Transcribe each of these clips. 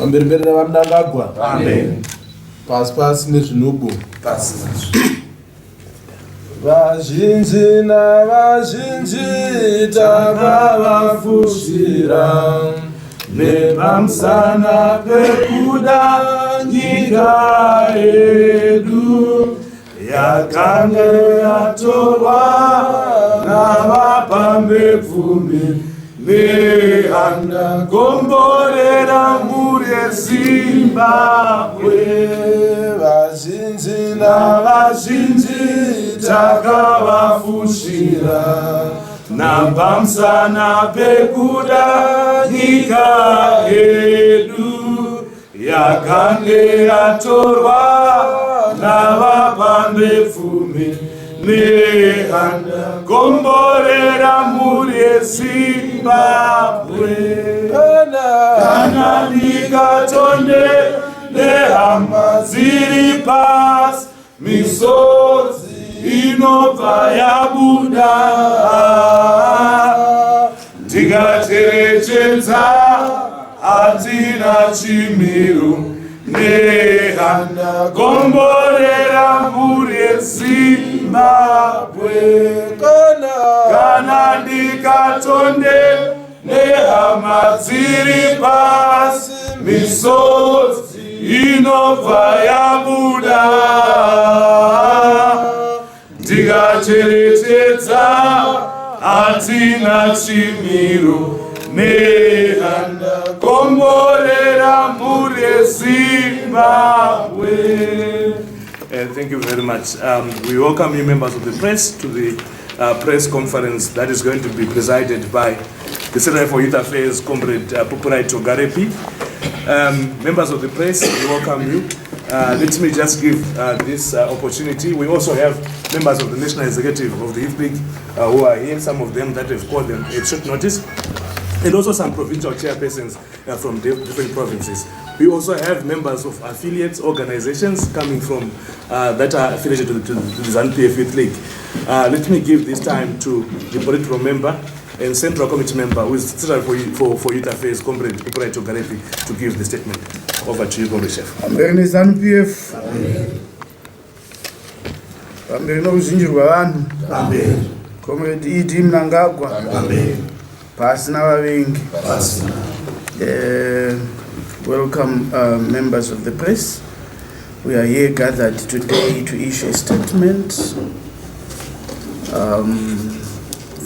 Wamberberera vamnangagwa. Amen. Pasi nezvinubu. Vazhinji navazhinji takavafushira nepamusana pekuda nyika yedu yakanga yatorwa navapambe pfumi nehanda gomborera mhuri yeZimbabwe. Vazhinji navazhinji takavafushira napamusana pekuda nyika yedu yakanga yatorwa navapambe pfumi nehanda gomborera mhuri yeZimbabwe. Kana ndikatonde nehama dziri pasi, misodzi inobva yabuda, ndikacherechedza hatina chimiro nehanda gomborera mhuri yeZimbabwe. Kana ndikatonde nehama dziri pasi, misodzi inobva yabuda, ndikacherechedza hatina chimiro nehanda gomborera mhuri yeZimbabwe. Thank you very much. We welcome you, members of the press, to the press conference that is going to be presided by the Secretary for Youth Affairs, Comrade Pupurai Togarepi. Members of the press, we welcome you. Let me just give this opportunity. We also have members of the National Executive of the Youth League who are here, some of them that have called them at short notice, and also some provincial chairpersons from different provinces. We also have members of affiliates, organizations coming from that are affiliated to the ZanuPF Youth League. Let me give this time to the political member and Central Committee member who is Secretary for Youth Affairs, Comrade Pupurai Togarepi, to give the statement. Over to you, Comrade Chef. Amen. ZanuPF. Amen. Amen. Comrade Idi Mnangagwa. Amen. Pasina Wavingi. Welcome, members of the press. We are here gathered today to issue a statement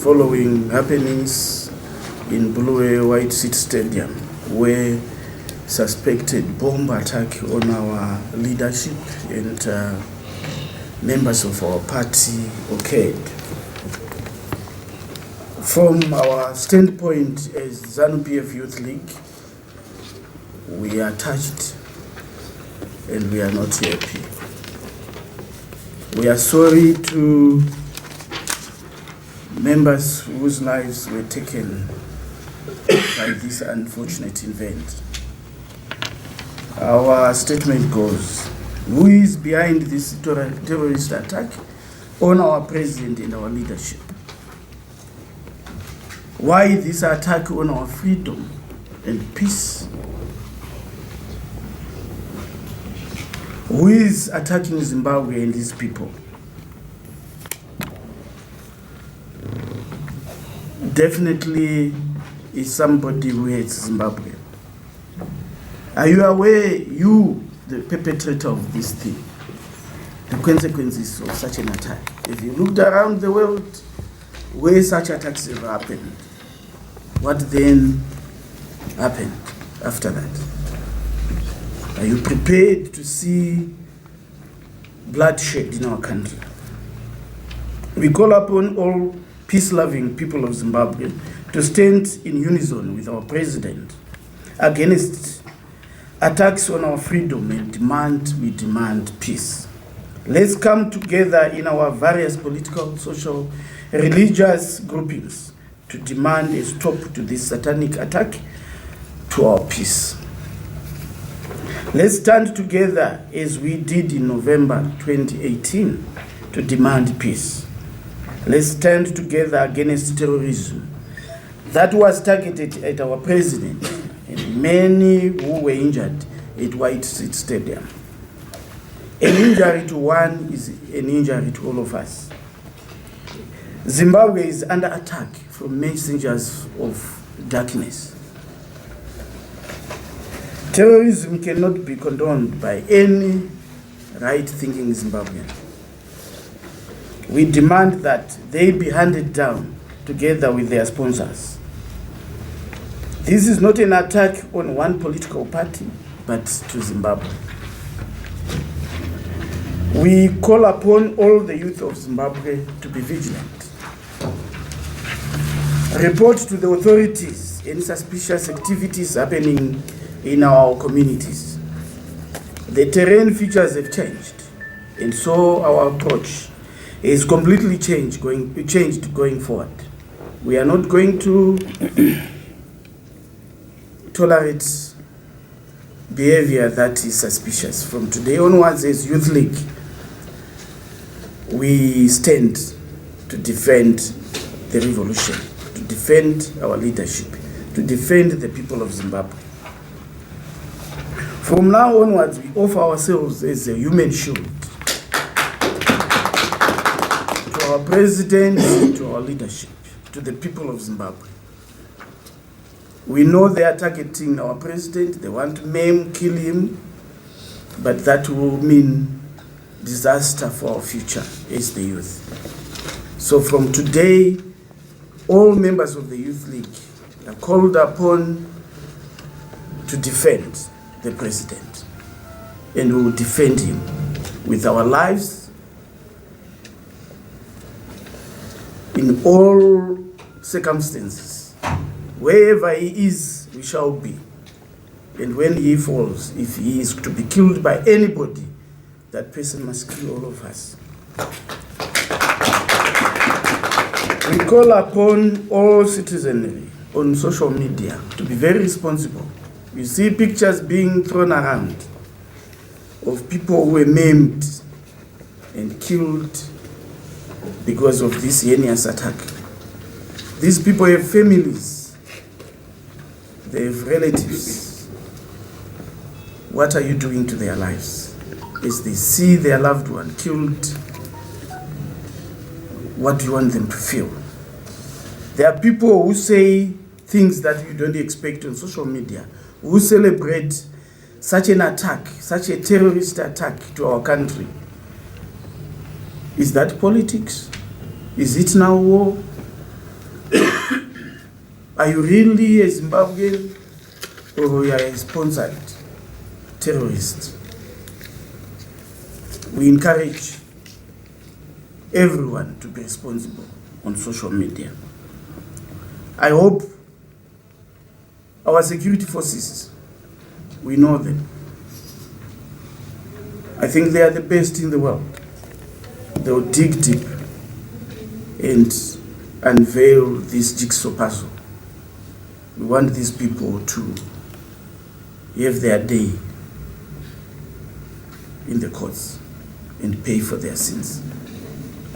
following happenings in Blue White City Stadium, where suspected bomb attack on our leadership and members of our party occurred. From our standpoint as ZanuPF Youth League, we are touched and we are not happy. We are sorry to members whose lives were taken by this unfortunate event. Our statement goes: who is behind this terrorist attack on our president and our leadership? Why this attack on our freedom and peace? Who is attacking Zimbabwe and these people? Definitely is somebody who hates Zimbabwe. Are you aware, you, the perpetrator of this thing, the consequences of such an attack? If you looked around the world where such attacks have happened, what then happened after that? Are you prepared to see bloodshed in our country? We call upon all peace-loving people of Zimbabwe to stand in unison with our president against attacks on our freedom and we demand peace. Let's come together in our various political, social, religious groupings to demand a stop to this satanic attack to our peace. Let's stand together as we did in November 2018 to demand peace. Let's stand together against terrorism that was targeted at our president and many who were injured at White Street Stadium. An injury to one is an injury to all of us. Zimbabwe is under attack from messengers of darkness. Terrorism cannot be condoned by any right-thinking Zimbabwean. We demand that they be handed down together with their sponsors. This is not an attack on one political party, but to Zimbabwe. We call upon all the youth of Zimbabwe to be vigilant. Report to the authorities any suspicious activities happening in our communities. The terrain features have changed, and so our approach is completely changed going forward. We are not going to tolerate behavior that is suspicious. From today onwards, as Youth League, we stand to defend the revolution, to defend our leadership, to defend the people of Zimbabwe. From now onwards, we offer ourselves as a human shield to our president, to our leadership, to the people of Zimbabwe. We know they are targeting our president, they want to maim, kill him, but that will mean disaster for our future as the youth. So from today, all members of the Youth League are called upon to defend the president, and we will defend him with our lives in all circumstances. Wherever he is, we shall be. And when he falls, if he is to be killed by anybody, that person must kill all of us. We call upon all citizenry on social media to be very responsible. You see pictures being thrown around of people who were maimed and killed because of this heinous attack. These people have families, they have relatives. What are you doing to their lives? As they see their loved one killed, what do you want them to feel? There are people who say things that you don't expect on social media, who celebrate such an attack, such a terrorist attack to our country. Is that politics? Is it now war? Are you really a Zimbabwean, or you are a sponsored terrorist? We encourage everyone to be responsible on social media. I hope our security forces, we know them. I think they are the best in the world. They will dig deep and unveil this jigsaw puzzle. We want these people to have their day in the courts and pay for their sins.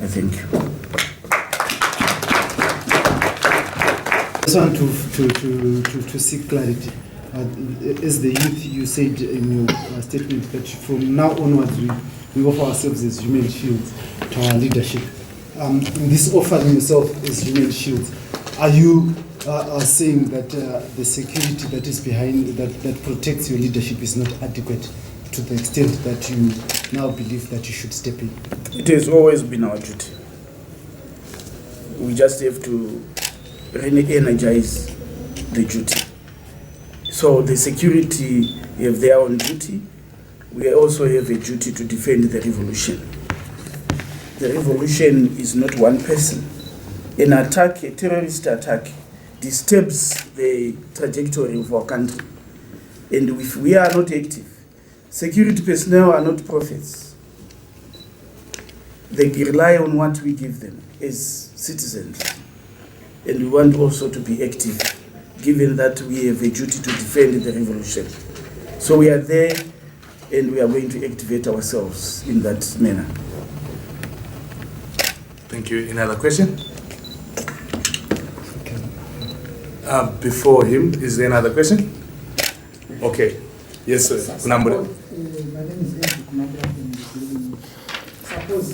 I thank you. I just want to seek clarity. As the youth, you said in your statement that from now onwards we offer ourselves as human shields to our leadership. In this offering yourself as human shields, are you saying that the security that is behind, that protects your leadership is not adequate to the extent that you now believe that you should step in? It has always been our duty. We just have to re-energize the duty. So the security have their own duty. We also have a duty to defend the revolution. The revolution is not one person. An attack, a terrorist attack, disturbs the trajectory of our country. And if we are not active, security personnel are not prophets. They rely on what we give them as citizens. And we want also to be active, given that we have a duty to defend the revolution. So we are there, and we are going to activate ourselves in that manner. Thank you. Another question? Before him, is there another question? Okay. Yes, sir. Kunambule. My name is Andrew Kunambula from the Suppose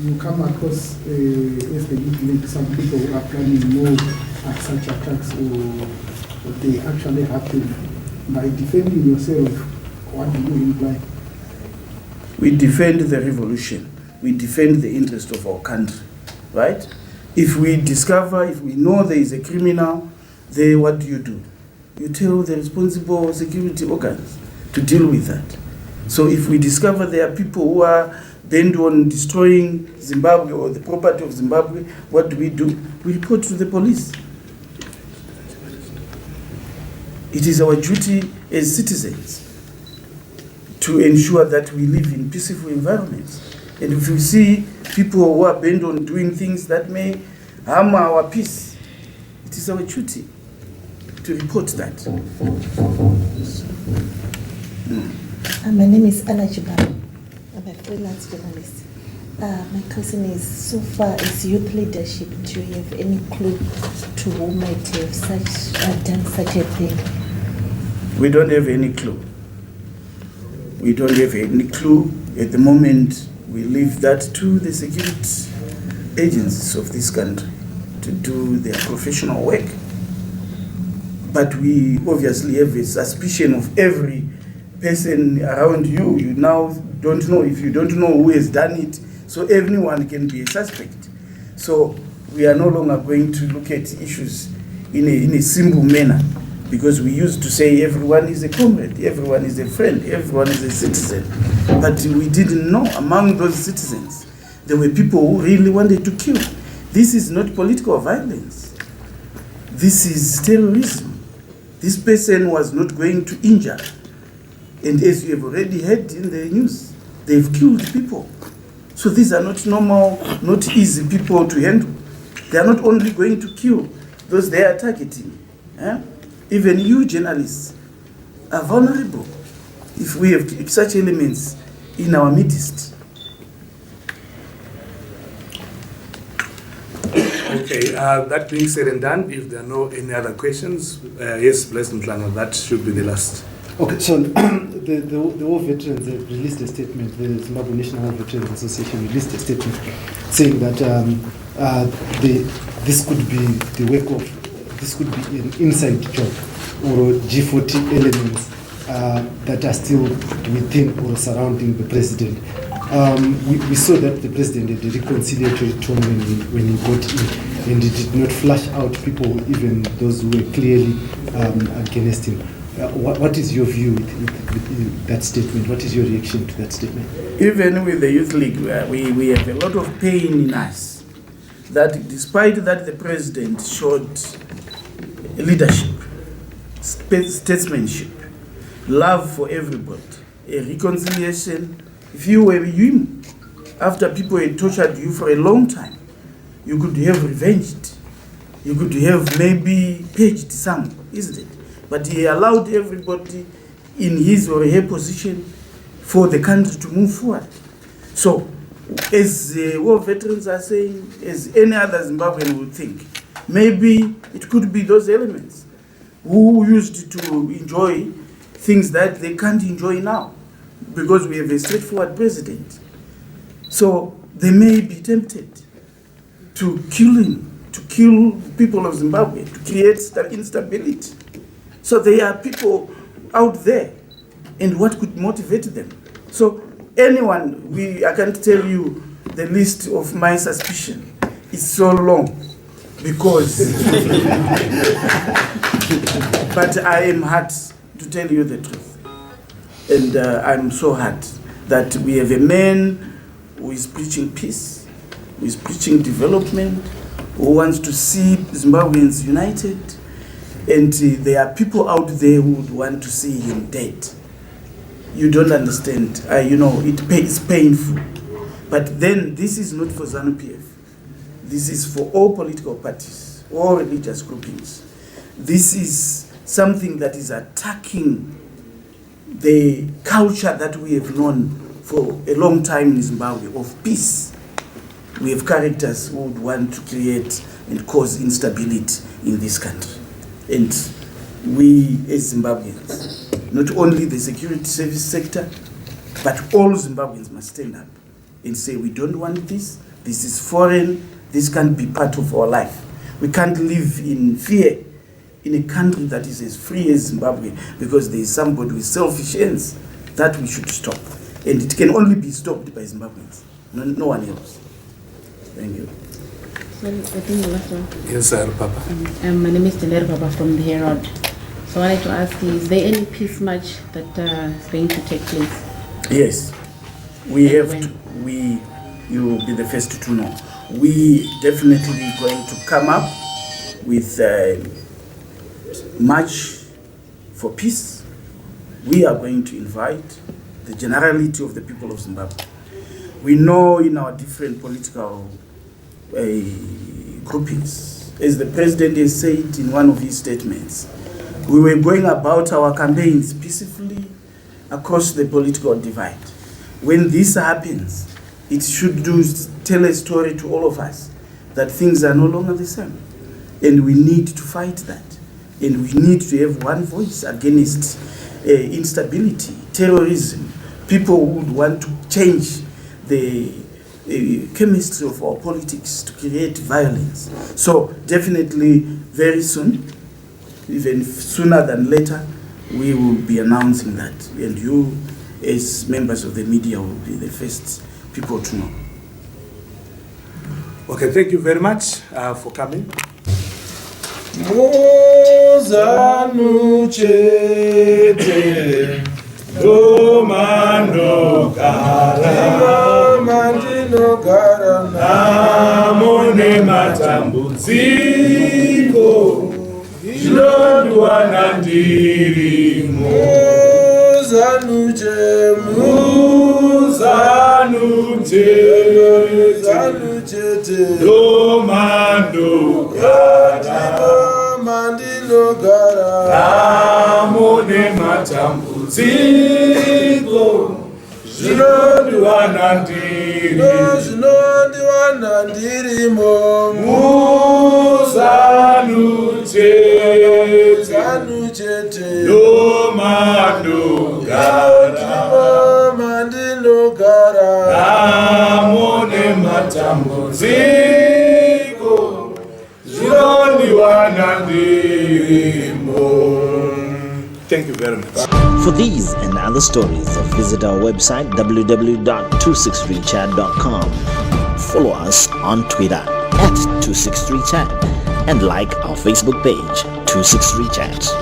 you come across as the youth league, some people who are planning more at such attacks, or they actually happen. By defending yourself, what do you imply? We defend the revolution. We defend the interest of our country, right? If we discover, if we know there is a criminal, then what do? You tell the responsible security organs to deal with that. So if we discover there are people who are bent on destroying Zimbabwe or the property of Zimbabwe, what do? We report to the police. It is our duty as citizens to ensure that we live in peaceful environments. And if we see people who are bent on doing things that may harm our peace, it is our duty to report that. My name is Anna Chibaba. I'm a freelance journalist. My question is, so far as youth leadership, do you have any clue to who might have done such a thing? We don't have any clue. We don't have any clue. At the moment, we leave that to the security agencies of this country to do their professional work. But we obviously have a suspicion of every person around you. You now don't know, if you don't know who has done it, so everyone can be a suspect. So we are no longer going to look at issues in a simple manner, because we used to say everyone is a comrade, everyone is a friend, everyone is a citizen. But we didn't know among those citizens there were people who really wanted to kill. This is not political violence. This is terrorism. This person was not going to injure. And as you have already heard in the news, they've killed people. So these are not normal, not easy people to handle. They are not only going to kill those they are targeting. Even you journalists are vulnerable if we have such elements in our midst. Okay, that being said and done, if there are no any other questions, yes, Blessed Mtlanga, that should be the last. Okay, so the war veterans have released a statement. The Zimbabwe National War Veterans Association released a statement saying that this could be the work of, this could be an inside job or G40 elements that are still within or surrounding the president. We saw that the president had a reconciliatory tone when he got in, and he did not flush out people, even those who were clearly against him. What is your view with that statement? What is your reaction to that statement? Even with the Youth League, we have a lot of pain in us that despite that the president showed leadership, statesmanship, love for everybody, a reconciliation. If you were him, after people had tortured you for a long time, you could have revenged. You could have maybe paged some, isn't it? But he allowed everybody in his or her position for the country to move forward. So, as the war veterans are saying, as any other Zimbabwean would think, maybe it could be those elements who used to enjoy things that they can't enjoy now, because we have a straightforward president. So they may be tempted to kill him, to kill people of Zimbabwe, to create instability. So there are people out there, and what could motivate them? So anyone, I can't tell you the list of my suspicion. It's so long, because, but I am hurt to tell you the truth. And I'm so hurt that we have a man who is preaching peace, who is preaching development, who wants to see Zimbabweans united, and there are people out there who would want to see him dead. You don't understand. It's painful. But then this is not for ZanuPF. This is for all political parties, all religious groupings. This is something that is attacking the culture that we have known for a long time in Zimbabwe of peace. We have characters who would want to create and cause instability in this country. And we as Zimbabweans, not only the security service sector, but all Zimbabweans must stand up and say, we don't want this, this is foreign, this can't be part of our life. We can't live in fear in a country that is as free as Zimbabwe because there is somebody with selfish ends. That we should stop. And it can only be stopped by Zimbabweans, no one else. Thank you. Sorry, I think the last one. Yes, sir, Papa. My name is Tendero Papa from the Herald. So I wanted to ask you, is there any peace march that is going to take place? Yes, we have to, you will be the first to know. We definitely going to come up with a march for peace. We are going to invite the generality of the people of Zimbabwe. We know in our different political groupings, as the president has said in one of his statements, we were going about our campaigns peacefully across the political divide. When this happens, it should tell a story to all of us that things are no longer the same. And we need to fight that. And we need to have one voice against instability, terrorism, people who would want to change the chemistry of our politics to create violence. So definitely very soon, even sooner than later, we will be announcing that. And you, as members of the media, will be the first people to know. Okay, thank you very much for coming. Zanu-PF mandinogara namone matambudziko zvinondwa nandirimo Zanu-PF domandogara mandinogara namone matambudziko zvinondwa nandirimo Zanu-PF domandogara mandinogara namone matambudziko zvinondwa nandirimo. Thank you very much. For these and other stories, visit our website www.263chat.com. Follow us on Twitter @263chat and like our Facebook page 263chat.